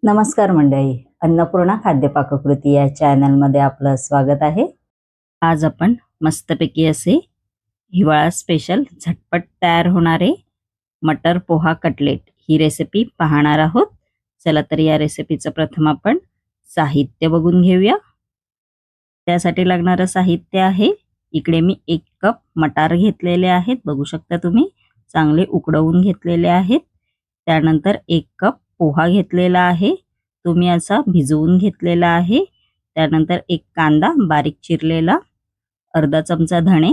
नमस्कार मंडळी, अन्नपूर्णा खाद्य पाककृती या चॅनलमध्ये आपलं स्वागत आहे। आज आपण मस्तपैकी असे हिवाळा स्पेशल झटपट तयार होणारे मटर पोहा कटलेट ही रेसिपी पाहणार आहोत। चला तर या रेसिपीचं प्रथम आपण साहित्य बघून घेऊया। त्यासाठी लागणारं साहित्य आहे, इकडे मी 1 कप मटार घेतलेले आहेत, बघू शकता तुम्ही, चांगले उकडवून घेतलेले आहेत। त्यानंतर 1 कप पोहा घेतलेला आहे, तुम्ही असा भिजवून घेतलेला आहे। त्यानंतर 1 कांदा बारीक चिरलेला, अर्धा चमचा धणे,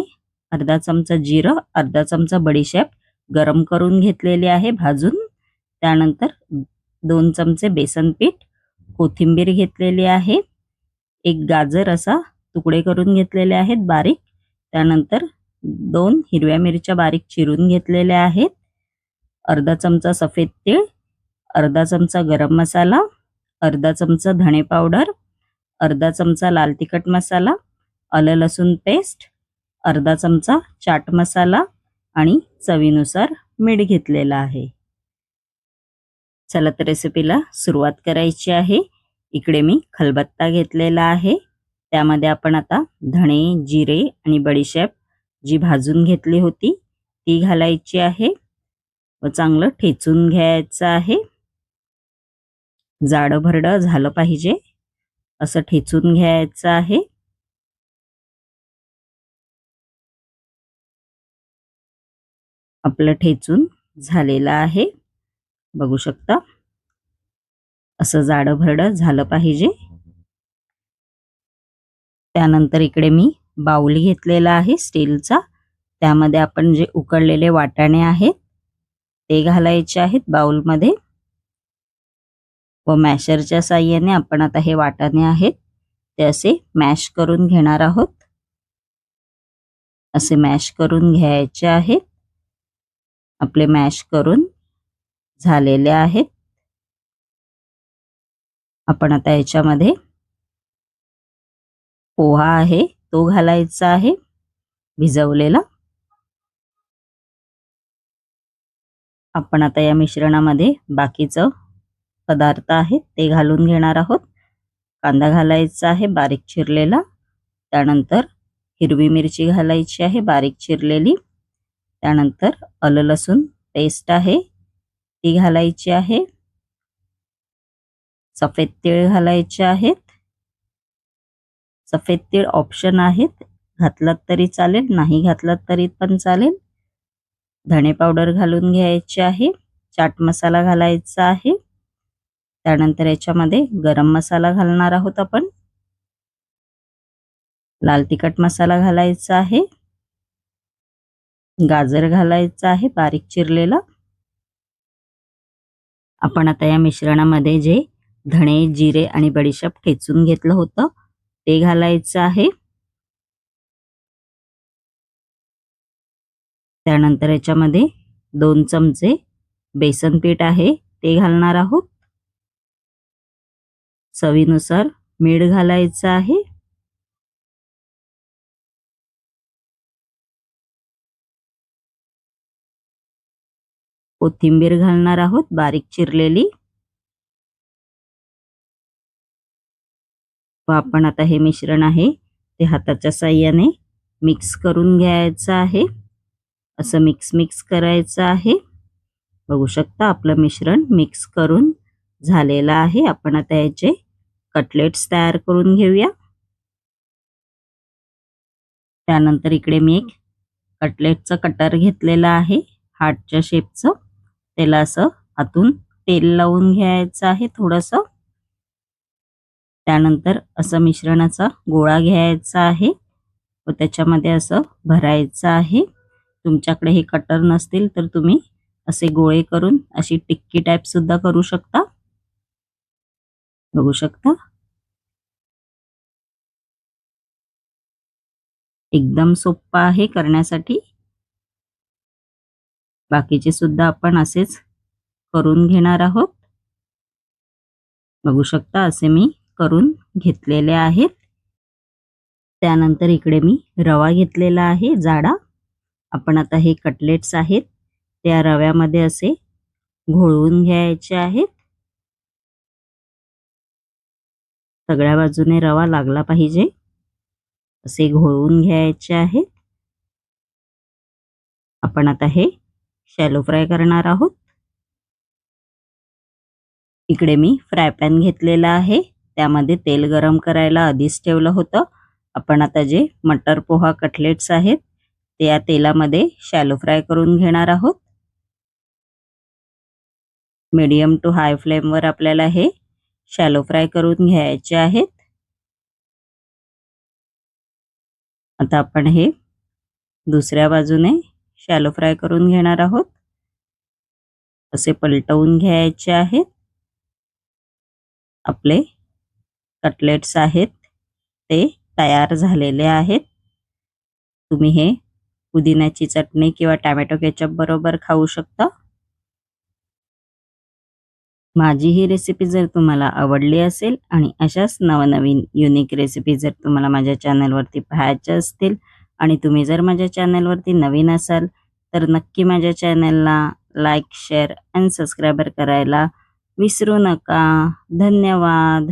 अर्धा चमचा जिरं, अर्धा चमचा बडीशेप गरम करून घेतलेली आहे भाजून। त्यानंतर 2 चमचे बेसन पीठ, कोथिंबीर घेतलेली आहे, 1 गाजर असा तुकडे करून घेतलेले आहेत बारीक। त्यानंतर 2 हिरव्या मिरच्या बारीक चिरून घेतलेल्या आहेत, अर्धा चमचा सफेद तीळ, अर्धा चमचा गरम मसाला, अर्धा चमचा धणे पावडर, अर्धा चमचा लाल तिखट मसाला, आलं लसूण पेस्ट, अर्धा चमचा चाट मसाला आणि चवीनुसार मीठ घेतलेला आहे। चला तर रेसिपीला सुरुवात करायची आहे। इकडे मी खलबत्ता घेतलेला आहे, त्यामध्ये आपण आता धणे, जिरे आणि बडीशेप जी भाजून घेतली होती ती घालायची आहे व चांगलं ठेचून घ्यायचं आहे। जाडं भरडं झालं पाहिजे असं ठेचून घ्यायचं आहे। आपलं ठेचून झालेलं आहे, बघू शकता, असं जाडं भरडं झालं पाहिजे। त्यानंतर इकडे मी बाउल घेतलेला आहे स्टीलचा, त्यामध्ये आपण जे उकडलेले वाटाणे आहेत ते घालायचे आहेत बाउलमध्ये व मॅशरच्या साहाय्याने आपण आता हे वाटाणे आहेत ते असे मॅश करून घेणार आहोत। असे मॅश करून घ्यायचे आहेत। आपले मॅश करून झालेले आहेत। आपण आता याच्यामध्ये पोहा आहे तो घालायचा आहे भिजवलेला। आपण आता या मिश्रणामध्ये बाकीचं पदार्थ आहेत ते घालून घेणार आहोत। कांदा घालायचा आहे बारीक चिरलेला, त्यानंतर हिरवी मिरची घालायची आहे बारीक चिरलेली, त्यानंतर आलं लसूण पेस्ट आहे ती घालायची आहे, सफेद तीळ घालायचे आहेत। सफेद तीळ ऑप्शन आहेत, घातलात तरी चालेल, नाही घातलात तरी पण चालेल। धणे पावडर घालून घ्यायचे आहे, चाट मसाला घालायचा आहे, त्यानंतर याच्यामध्ये गरम मसाला घालणार आहोत आपण, लाल तिखट मसाला घालायचा आहे, गाजर घालायचा आहे बारीक चिरलेला। आपण आता या मिश्रणामध्ये जे धणे, जिरे आणि बडीशेप ठेचून घेतलं होतं ते घालायचं आहे। त्यानंतर याच्यामध्ये 2 चमचे बेसन पीठ आहे ते घालणार आहोत, चवीनुसार मीठ घालायचं आहे, कोथिंबीर घालणार आहोत बारीक चिरलेली व आपण आता हे मिश्रण आहे ते हाताच्या साहाय्याने मिक्स करून घ्यायचं आहे। असं मिक्स करायचं आहे, बघू शकता आपलं मिश्रण मिक्स करून झालेलं आहे। आपण आता याचे कटलेट्स तयार करून घेऊया। त्यानंतर इकडे मी एक कटलेटचं कटर घेतलेलं आहे हार्टच्या शेपचं, त्याला असं आतून तेल लावून घ्यायचं आहे थोडंसं। त्यानंतर असं मिश्रणाचा गोळा घ्यायचा आहे व त्याच्यामध्ये असं भरायचं आहे। तुमच्याकडे हे कटर नसतील तर तुम्ही असे गोळे करून अशी टिक्की टाइप सुद्धा करू शकता, बघू शकता, एकदम सोपं आहे करण्यासाठी। बाकीचे सुद्धा आपण असेच करून घेणार आहोत, बघू शकता, असे मी करून घेतलेले आहेत। त्यानंतर इकडे मी रवा घेतलेला आहे जाडा, आपण आता हे कटलेट्स आहेत त्या रव्यामध्ये असे घोळवून घ्यायचे आहेत। सगळ्या बाजूने रवा लागला पाहिजे असे घोळवून घ्यायचे आहेत. आपण आता हे शॅलो फ्राय करणार आहोत. इकडे मी फ्राय पॅन घेतलेला आहे, त्यामध्ये तेल गरम करायला आधीच ठेवलं होतं. आपण आता जे मटर पोहा कटलेट्स आहेत ते या तेलामध्ये शॅलो फ्राय करून घेणार आहोत. मीडियम टू हाय फ्लेमवर आपल्याला हे शॅलो फ्राय करून घ्यायचे आहेत. आता आपण हे दुसऱ्या बाजूने शॅलो फ्राय करून घेणार आहोत. असे पलटवून घ्यायचे आहेत. आपले कटलेट्स आहेत ते तयार झालेले आहेत. तुम्ही हे पुदिन्याची चटणी किंवा टोमॅटो केचप बरोबर खाऊ शकता. माझी ही रेसिपी जर तुम्हाला आवडली असेल आणि अशाच नवनवीन युनिक रेसिपी जर तुम्हाला माझ्या चॅनलवरती पाहायच्या असतील आणि तुम्ही जर माझ्या चॅनलवरती नवीन असाल तर नक्की माझ्या चॅनलला लाईक, शेअर आणि सबस्क्राईब करायला विसरू नका. धन्यवाद.